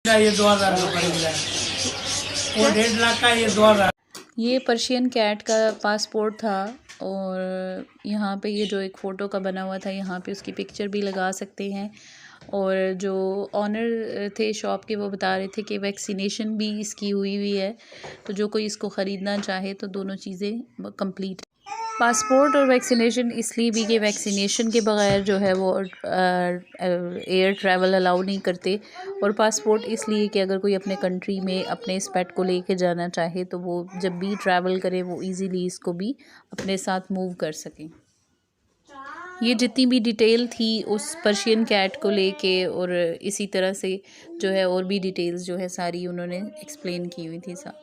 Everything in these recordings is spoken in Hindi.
ये 2000 का पड़ेगा, वो 1.5 लाख का, ये 2000। ये पर्शियन कैट का पासपोर्ट था और यहाँ पे ये जो एक फ़ोटो का बना हुआ था, यहाँ पे उसकी पिक्चर भी लगा सकते हैं। और जो ऑनर थे शॉप के, वो बता रहे थे कि वैक्सीनेशन भी इसकी हुई है, तो जो कोई इसको ख़रीदना चाहे तो दोनों चीज़ें कंप्लीट। पासपोर्ट और वैक्सीनेशन इसलिए भी कि वैक्सीनेशन के बगैर जो है वो एयर ट्रैवल अलाउ नहीं करते, और पासपोर्ट इसलिए कि अगर कोई अपने कंट्री में अपने इस पेट को लेके जाना चाहे तो वो जब भी ट्रैवल करे वो इजीली इसको भी अपने साथ मूव कर सकें। ये जितनी भी डिटेल थी उस पर्शियन कैट को लेके, और इसी तरह से जो है और भी डिटेल्स जो है सारी उन्होंने एक्सप्लेन की हुई थी साथ।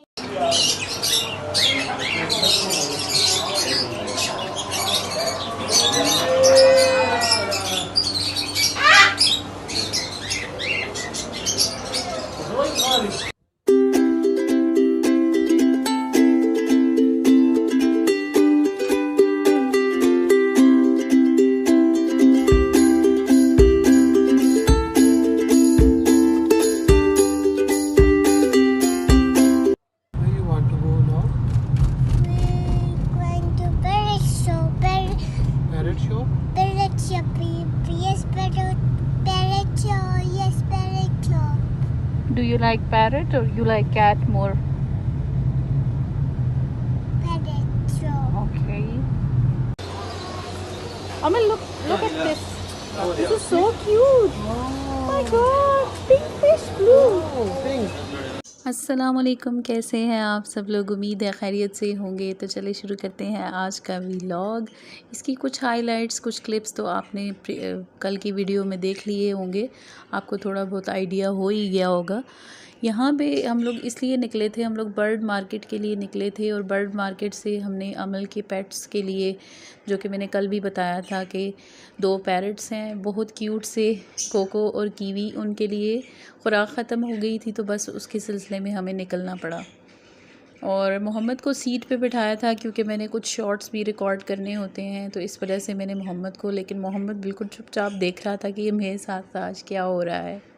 Do you like parrot or you like cat more? Parrot show. Okay. Amal, look at this. This is so cute. Oh my God, pink fish blue. अस्सलामुअलैकुम, कैसे हैं आप सब लोग? उम्मीद है खैरियत से होंगे। तो चलिए शुरू करते हैं आज का व्लॉग। इसकी कुछ हाइलाइट्स, कुछ क्लिप्स तो आपने कल की वीडियो में देख लिए होंगे, आपको थोड़ा बहुत आइडिया हो ही गया होगा। यहाँ पे हम लोग इसलिए निकले थे, हम लोग बर्ड मार्केट के लिए निकले थे, और बर्ड मार्केट से हमने अमल के पेट्स के लिए, जो कि मैंने कल भी बताया था कि 2 पैरट्स हैं बहुत क्यूट से, कोको और कीवी, उनके लिए खुराक ख़त्म हो गई थी तो बस उसके सिलसिले में हमें निकलना पड़ा। और मोहम्मद को सीट पे बिठाया था क्योंकि मैंने कुछ शॉर्ट्स भी रिकॉर्ड करने होते हैं, तो इस वजह से मैंने मोहम्मद को, लेकिन मोहम्मद बिल्कुल चुपचाप देख रहा था कि ये मेरे साथ आज क्या हो रहा है।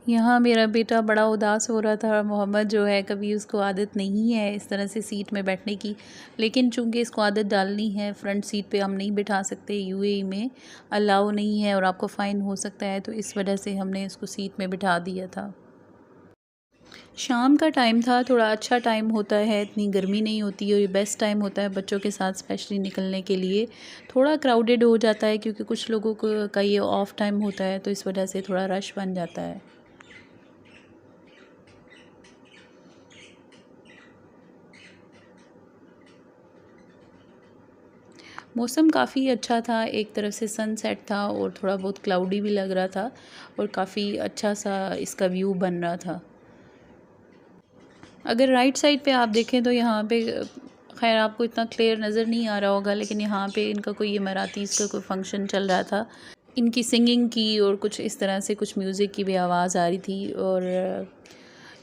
यहाँ मेरा बेटा बड़ा उदास हो रहा था। मोहम्मद जो है, कभी उसको आदत नहीं है इस तरह से सीट में बैठने की, लेकिन चूंकि इसको आदत डालनी है, फ्रंट सीट पे हम नहीं बिठा सकते, यूएई में अलाउ नहीं है और आपको फ़ाइन हो सकता है, तो इस वजह से हमने इसको सीट में बिठा दिया था। शाम का टाइम था, थोड़ा अच्छा टाइम होता है, इतनी गर्मी नहीं होती, और ये बेस्ट टाइम होता है बच्चों के साथ स्पेशली निकलने के लिए। थोड़ा क्राउडेड हो जाता है क्योंकि कुछ लोगों को का ये ऑफ टाइम होता है, तो इस वजह से थोड़ा रश बन जाता है। मौसम काफ़ी अच्छा था, एक तरफ से सनसेट था और थोड़ा बहुत क्लाउडी भी लग रहा था, और काफ़ी अच्छा सा इसका व्यू बन रहा था। अगर राइट साइड पे आप देखें तो यहाँ पे, खैर आपको इतना क्लियर नज़र नहीं आ रहा होगा, लेकिन यहाँ पे इनका कोई इमारातीज़ का कोई फंक्शन चल रहा था, इनकी सिंगिंग की और कुछ इस तरह से कुछ म्यूज़िक की भी आवाज़ आ रही थी। और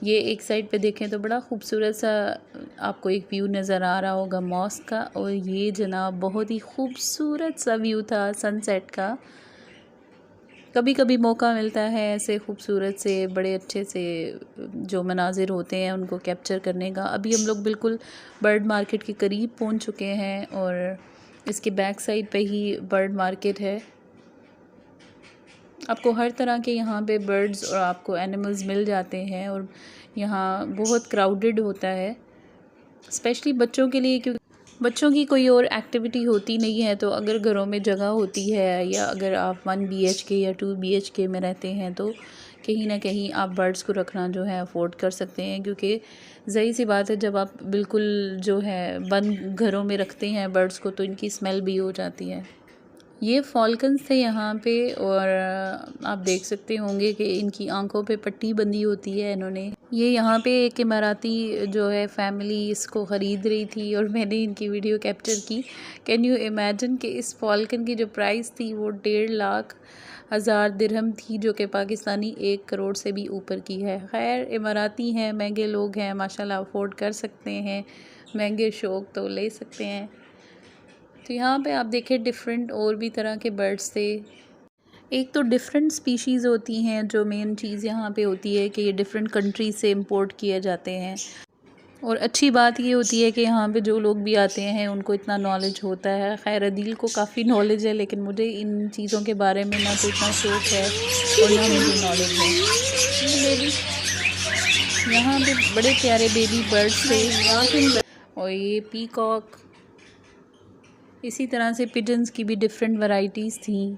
ये एक साइड पे देखें तो बड़ा खूबसूरत सा आपको एक व्यू नज़र आ रहा होगा मॉस्क का, और ये जनाब बहुत ही खूबसूरत सा व्यू था सनसेट का। कभी कभी मौका मिलता है ऐसे खूबसूरत से, बड़े अच्छे से जो मनाजिर होते हैं उनको कैप्चर करने का। अभी हम लोग बिल्कुल बर्ड मार्केट के करीब पहुंच चुके हैं, और इसके बैक साइड पे ही बर्ड मार्केट है। आपको हर तरह के यहाँ पे बर्ड्स और आपको एनिमल्स मिल जाते हैं, और यहाँ बहुत क्राउडेड होता है स्पेशली बच्चों के लिए, क्योंकि बच्चों की कोई और एक्टिविटी होती नहीं है। तो अगर घरों में जगह होती है, या अगर आप 1 BHK या 2 BHK में रहते हैं, तो कहीं ना कहीं आप बर्ड्स को रखना जो है अफोर्ड कर सकते हैं, क्योंकि ज़ाहिर सी बात है जब आप बिल्कुल जो है बंद घरों में रखते हैं बर्ड्स को, तो इनकी स्मेल भी हो जाती है। ये फॉल्कन्स थे यहाँ पे, और आप देख सकते होंगे कि इनकी आंखों पे पट्टी बंधी होती है इन्होंने। ये यहाँ पे एक इमाराती जो है फैमिली इसको ख़रीद रही थी, और मैंने इनकी वीडियो कैप्चर की। कैन यू इमेजिन कि इस फॉल्कन की जो प्राइस थी वो 1,50,000 दिरहम थी, जो कि पाकिस्तानी 1 करोड़ से भी ऊपर की है। खैर इमाराती हैं, महंगे लोग हैं, माशाल्लाह अफोर्ड कर सकते हैं, महंगे शौक़ तो ले सकते हैं। तो यहाँ पे आप देखें डिफरेंट और भी तरह के बर्ड्स थे। एक तो डिफरेंट स्पीशीज़ होती हैं, जो मेन चीज़ यहाँ पे होती है कि ये डिफरेंट कंट्री से इंपोर्ट किए जाते हैं। और अच्छी बात ये होती है कि यहाँ पे जो लोग भी आते हैं उनको इतना नॉलेज होता है। खैर अदील को काफ़ी नॉलेज है, लेकिन मुझे इन चीज़ों के बारे में ना तो इतना शौक़ है और ना मुझे नॉलेज है। यहाँ पे बड़े प्यारे बेबी बर्ड्स थे और ये पीकॉक, इसी तरह से पिजन्स की भी डिफरेंट वैरायटीज़ थी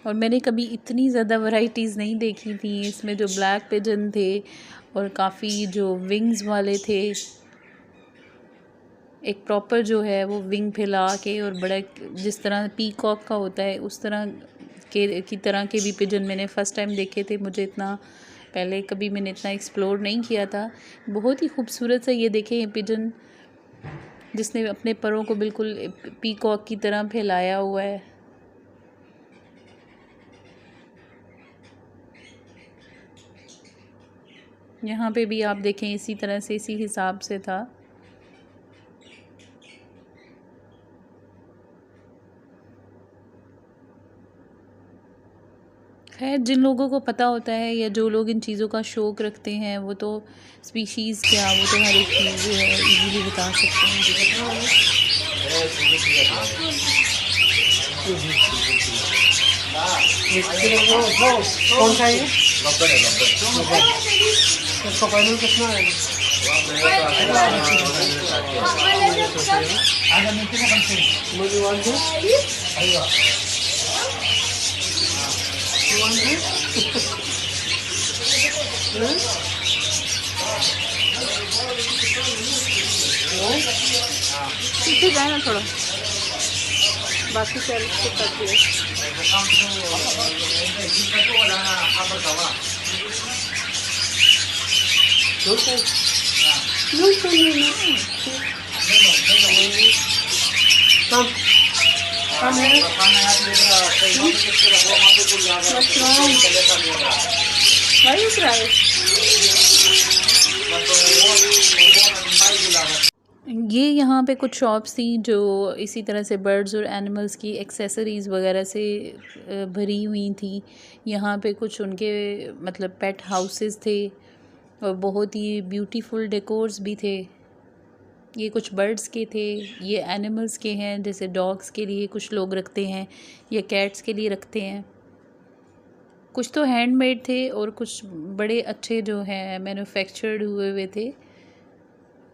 और मैंने कभी इतनी ज़्यादा वैरायटीज़ नहीं देखी थी। इसमें जो ब्लैक पिजन थे और काफ़ी जो विंग्स वाले थे, एक प्रॉपर जो है वो विंग फैला के और बड़ा जिस तरह पीकॉक का होता है उस तरह की तरह के भी पिजन मैंने फ़र्स्ट टाइम देखे थे। मुझे इतना पहले कभी मैंने इतना एक्सप्लोर नहीं किया था। बहुत ही खूबसूरत सा ये देखें ये पिजन, जिसने अपने परों को बिल्कुल पीकॉक की तरह फैलाया हुआ है। यहाँ पे भी आप देखें इसी तरह से इसी हिसाब से था। खैर जिन लोगों को पता होता है या जो लोग इन चीज़ों का शौक़ रखते हैं वो तो स्पीशीज़ क्या, वो तो हर एक चीज़ इजीली बता सकते हैं। कौन सा है? इसका फाइनल कितना है? पीछे जाए ना थोड़ा, बाकी चल करती है। ये यहाँ पे कुछ शॉप्स थी जो इसी तरह से बर्ड्स और एनिमल्स की एक्सेसरीज़ वगैरह से भरी हुई थी। यहाँ पे कुछ उनके मतलब पेट हाउसेस थे और बहुत ही ब्यूटीफुल डेकोर्स भी थे। ये कुछ बर्ड्स के थे, ये एनिमल्स के हैं, जैसे डॉग्स के लिए कुछ लोग रखते हैं या कैट्स के लिए रखते हैं। कुछ तो हैंडमेड थे और कुछ बड़े अच्छे जो हैं मैन्युफैक्चर्ड हुए हुए थे।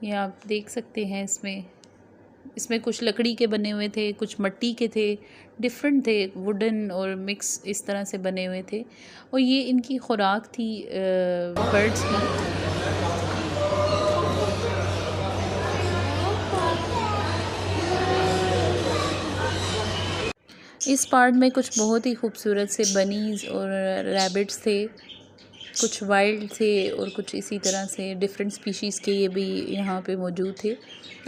ये आप देख सकते हैं इसमें कुछ लकड़ी के बने हुए थे, कुछ मिट्टी के थे, डिफरेंट थे, वुडन और मिक्स इस तरह से बने हुए थे। और ये इनकी खुराक थी बर्ड्स की। इस पार्ट में कुछ बहुत ही खूबसूरत से बनीज़ और रैबिट्स थे, कुछ वाइल्ड थे और कुछ इसी तरह से डिफरेंट स्पीशीज़ के ये भी यहाँ पे मौजूद थे।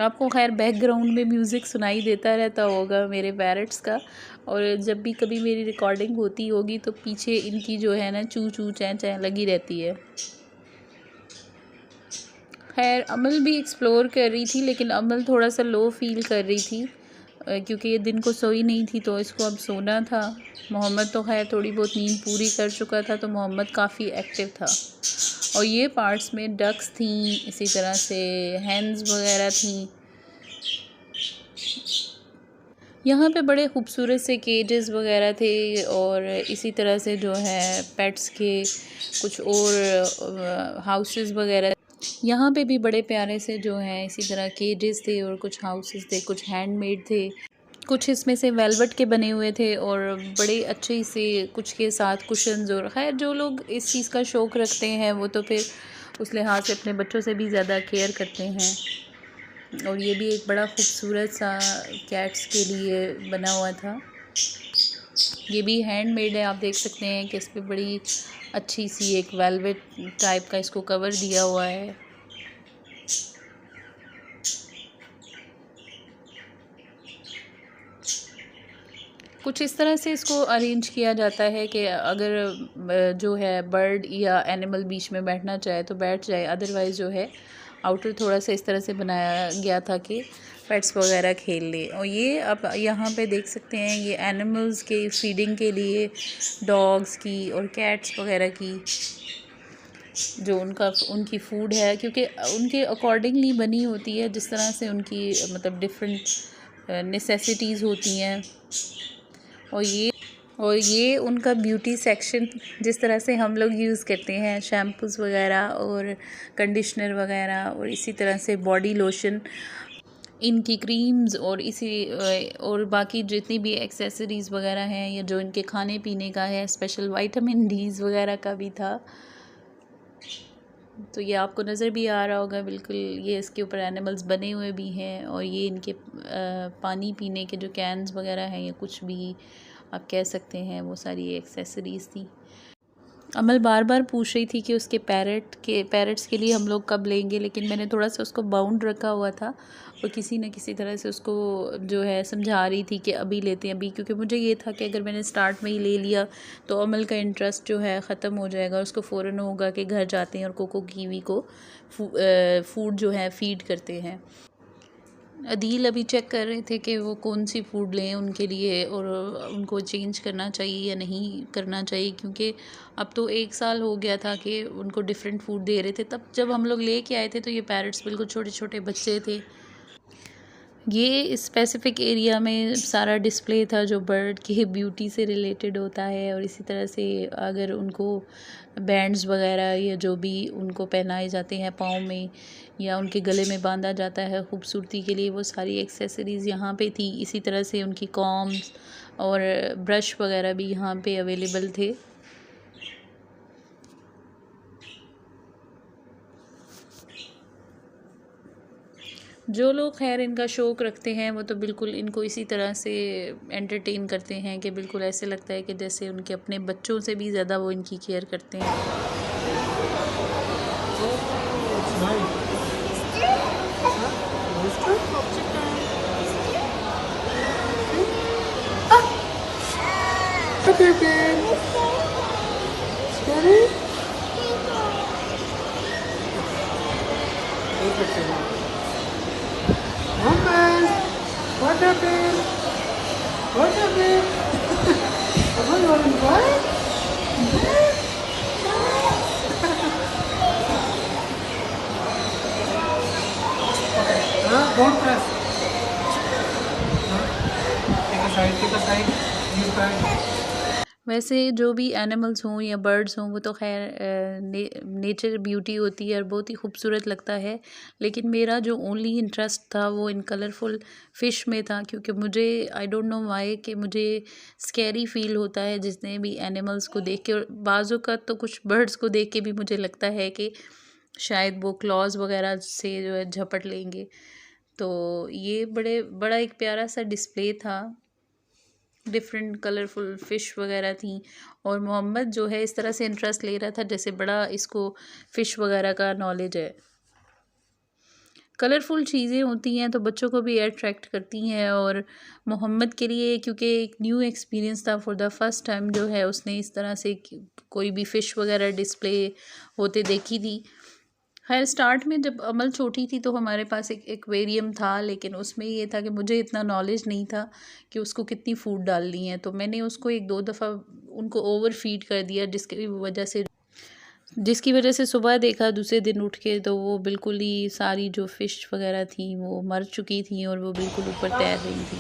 आपको खैर बैकग्राउंड में म्यूज़िक सुनाई देता रहता होगा मेरे पैरट्स का, और जब भी कभी मेरी रिकॉर्डिंग होती होगी तो पीछे इनकी जो है ना चू चू चैं चैं लगी रहती है। खैर अमल भी एक्सप्लोर कर रही थी, लेकिन अमल थोड़ा सा लो फील कर रही थी क्योंकि ये दिन को सोई नहीं थी तो इसको अब सोना था। मोहम्मद तो खैर थोड़ी बहुत नींद पूरी कर चुका था, तो मोहम्मद काफ़ी एक्टिव था। और ये पार्ट्स में डक्स थी, इसी तरह से हैंस वगैरह थी। यहाँ पे बड़े खूबसूरत से केजेस वगैरह थे और इसी तरह से जो है पेट्स के कुछ और हाउसेस वगैरह। यहाँ पे भी बड़े प्यारे से जो हैं इसी तरह केजेस थे और कुछ हाउसेस थे, कुछ हैंडमेड थे, कुछ इसमें से वेलवेट के बने हुए थे और बड़े अच्छे से कुछ के साथ कुशन्स। और खैर जो लोग इस चीज़ का शौक़ रखते हैं वो तो फिर उस लिहाज से अपने बच्चों से भी ज़्यादा केयर करते हैं। और ये भी एक बड़ा खूबसूरत सा कैट्स के लिए बना हुआ था। ये भी हैंडमेड है, आप देख सकते हैं कि इस पर बड़ी अच्छी सी एक वेलवेट टाइप का इसको कवर दिया हुआ है। कुछ इस तरह से इसको अरेंज किया जाता है कि अगर जो है बर्ड या एनिमल बीच में बैठना चाहे तो बैठ जाए, अदरवाइज़ जो है आउटर थोड़ा सा इस तरह से बनाया गया था कि पेट्स वगैरह खेल ले। और ये आप यहाँ पे देख सकते हैं, ये एनिमल्स के फीडिंग के लिए डॉग्स की और कैट्स वगैरह की जो उनकी फ़ूड है, क्योंकि उनके अकॉर्डिंगली बनी होती है, जिस तरह से उनकी मतलब डिफरेंट नेसेसिटीज़ होती हैं। और ये उनका ब्यूटी सेक्शन, जिस तरह से हम लोग यूज़ करते हैं शैम्पूज़ वगैरह और कंडीशनर वगैरह, और इसी तरह से बॉडी लोशन, इनकी क्रीम्स और बाकी जितनी भी एक्सेसरीज़ वगैरह हैं, या जो इनके खाने पीने का है, स्पेशल विटामिन डीज़ वगैरह का भी था। तो ये आपको नज़र भी आ रहा होगा बिल्कुल, ये इसके ऊपर एनिमल्स बने हुए भी हैं। और ये इनके पानी पीने के जो कैन्स वगैरह हैं, या कुछ भी आप कह सकते हैं, वो सारी एक्सेसरीज़ थी। अमल बार बार पूछ रही थी कि उसके पैरट्स के लिए हम लोग कब लेंगे, लेकिन मैंने थोड़ा सा उसको बाउंड रखा हुआ था और किसी न किसी तरह से उसको जो है समझा रही थी कि अभी लेते हैं अभी, क्योंकि मुझे ये था कि अगर मैंने स्टार्ट में ही ले लिया तो अमल का इंटरेस्ट जो है ख़त्म हो जाएगा। उसको फ़ौरन होगा कि घर जाते हैं और कोको कीवी को फूड जो है फ़ीड करते हैं। अदील अभी चेक कर रहे थे कि वो कौन सी फ़ूड लें उनके लिए, और उनको चेंज करना चाहिए या नहीं करना चाहिए, क्योंकि अब तो 1 साल हो गया था कि उनको डिफरेंट फ़ूड दे रहे थे। तब जब हम लोग लेके आए थे तो ये पैरट्स बिल्कुल छोटे छोटे बच्चे थे। ये स्पेसिफ़िक एरिया में सारा डिस्प्ले था जो बर्ड की ब्यूटी से रिलेटेड होता है, और इसी तरह से अगर उनको बैंड्स वगैरह या जो भी उनको पहनाए जाते हैं पाँव में या उनके गले में बांधा जाता है खूबसूरती के लिए, वो सारी एक्सेसरीज़ यहाँ पे थी। इसी तरह से उनकी कॉम्स और ब्रश वगैरह भी यहाँ पे अवेलेबल थे। जो लोग खैर इनका शौक़ रखते हैं वो तो बिल्कुल इनको इसी तरह से एंटरटेन करते हैं कि बिल्कुल ऐसे लगता है कि जैसे उनके अपने बच्चों से भी ज़्यादा वो इनकी केयर करते हैं। What happened? What happened? Oh, you want to cry? Don't press. Take a side. Take a side. You cry. वैसे जो भी एनिमल्स हों या बर्ड्स हों वो तो खैर नेचर ब्यूटी होती है और बहुत ही खूबसूरत लगता है, लेकिन मेरा जो ओनली इंटरेस्ट था वो इन कलरफुल फ़िश में था, क्योंकि मुझे आई डोंट नो व्हाई कि मुझे स्कैरी फ़ील होता है जितने भी एनिमल्स को देख के, और बाज़ों का तो कुछ बर्ड्स को देख के भी मुझे लगता है कि शायद वो क्लॉज वगैरह से जो है झपट लेंगे। तो ये बड़ा एक प्यारा सा डिस्प्ले था, डिफरेंट कलरफुल फ़िश वगैरह थी। और मोहम्मद जो है इस तरह से इंटरेस्ट ले रहा था जैसे बड़ा इसको फ़िश वगैरह का नॉलेज है। कलरफुल चीज़ें होती हैं तो बच्चों को भी अट्रैक्ट करती हैं, और मोहम्मद के लिए क्योंकि एक न्यू एक्सपीरियंस था, फॉर द फर्स्ट टाइम जो है उसने इस तरह से कोई भी फ़िश वगैरह डिस्प्ले होते देखी थी। खैर स्टार्ट में जब अमल छोटी थी तो हमारे पास एक एक्वेरियम था, लेकिन उसमें ये था कि मुझे इतना नॉलेज नहीं था कि उसको कितनी फ़ूड डालनी है, तो मैंने उसको 1-2 दफ़ा उनको ओवर फीड कर दिया, जिसकी वजह से सुबह देखा दूसरे दिन उठ के तो वो बिल्कुल ही सारी जो फ़िश वगैरह थी वो मर चुकी थी और वो बिल्कुल ऊपर तैर रही थी।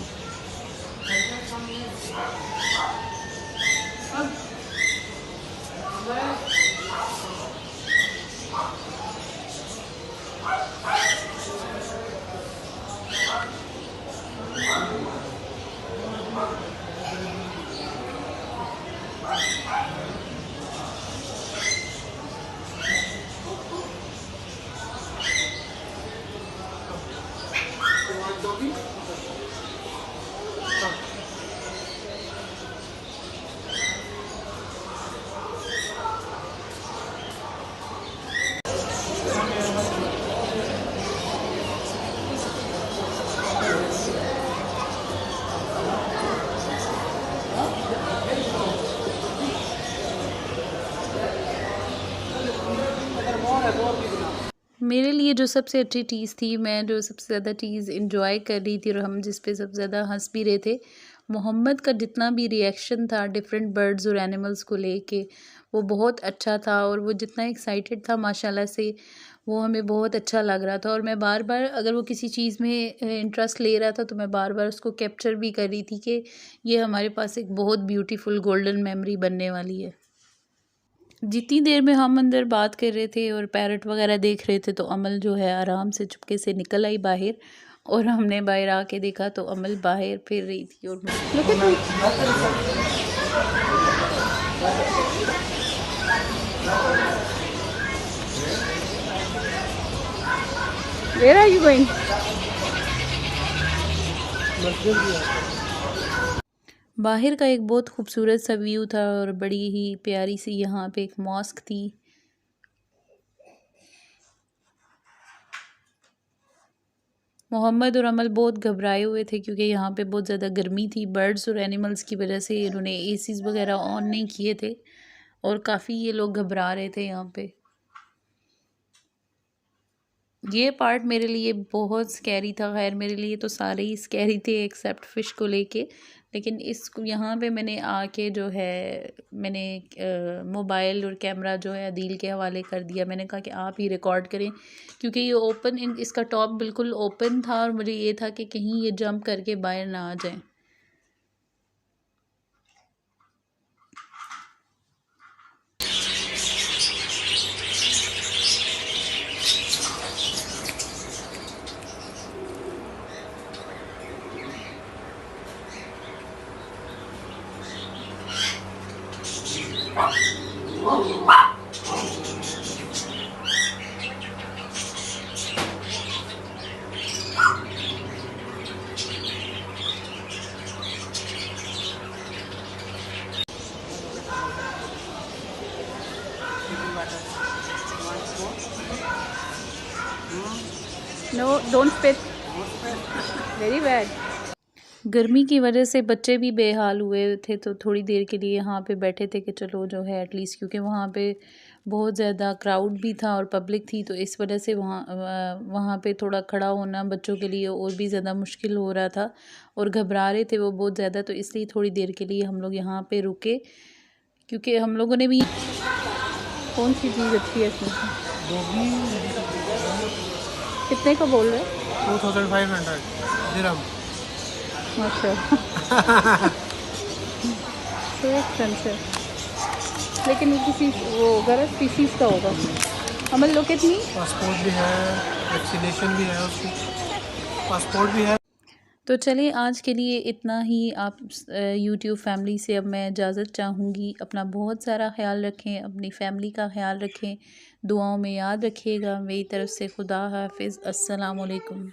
मेरे लिए जो सबसे अच्छी चीज़ थी, मैं जो सबसे ज़्यादा चीज़ इंजॉय कर रही थी और हम जिस पे सबसे ज़्यादा हंस भी रहे थे, मोहम्मद का जितना भी रिएक्शन था डिफरेंट बर्ड्स और एनिमल्स को लेके, वो बहुत अच्छा था। और वो जितना एक्साइटेड था माशाल्लाह से, वो हमें बहुत अच्छा लग रहा था। और मैं बार बार, अगर वो किसी चीज़ में इंटरेस्ट ले रहा था, तो मैं बार बार उसको कैप्चर भी कर रही थी कि ये हमारे पास एक बहुत ब्यूटीफुल गोल्डन मेमोरी बनने वाली है। जितनी देर में हम अंदर बात कर रहे थे और पैरट वगैरह देख रहे थे, तो अमल जो है आराम से चुपके से निकल आई बाहर। और हमने बाहर आके देखा तो अमल बाहर फिर रही थी। और Where are you going? बाहर का एक बहुत खूबसूरत सा व्यू था और बड़ी ही प्यारी सी यहाँ पे एक मॉस्क थी। मोहम्मद और अमल बहुत घबराए हुए थे क्योंकि यहाँ पे बहुत ज़्यादा गर्मी थी। बर्ड्स और एनिमल्स की वजह से इन्होंने एसीज़ वगैरह ऑन नहीं किए थे और काफ़ी ये लोग घबरा रहे थे यहाँ पे। ये पार्ट मेरे लिए बहुत स्कैरी था। खैर मेरे लिए तो सारे ही स्कैरी थे एक्सेप्ट फ़िश को लेके, लेकिन इस यहाँ पे मैंने आके जो है मैंने मोबाइल और कैमरा जो है अदील के हवाले कर दिया। मैंने कहा कि आप ही रिकॉर्ड करें क्योंकि ये ओपन, इसका टॉप बिल्कुल ओपन था और मुझे ये था कि कहीं ये जंप करके बाहर ना आ जाए। No, don't spit. Very bad. गर्मी की वजह से बच्चे भी बेहाल हुए थे, तो थोड़ी देर के लिए यहाँ पे बैठे थे कि चलो जो है एटलीस्ट, क्योंकि वहाँ पे बहुत ज़्यादा क्राउड भी था और पब्लिक थी, तो इस वजह से वहाँ पे थोड़ा खड़ा होना बच्चों के लिए और भी ज़्यादा मुश्किल हो रहा था और घबरा रहे थे वो बहुत ज़्यादा। तो इसलिए थोड़ी देर के लिए हम लोग यहाँ पे रुके क्योंकि हम लोगों ने भी। कौन सी चीज़ अच्छी है इसमें? कितने का बोल रहे हैं? 2500 दिरहम। अच्छा। तो एक्सपेंसिव, लेकिन वो किसी वो गलत स्पीसीज़ का होगा। अमल लो कितनी? पासपोर्ट भी है, वैक्सीनेशन भी है, उसकी पासपोर्ट भी है। तो चलिए आज के लिए इतना ही। आप यूट्यूब फैमिली से अब मैं इजाज़त चाहूँगी। अपना बहुत सारा ख्याल रखें, अपनी फैमिली का ख्याल रखें, दुआओं में याद रखिएगा। मेरी तरफ़ से खुदा हाफ़िज़। अस्सलाम वालेकुम।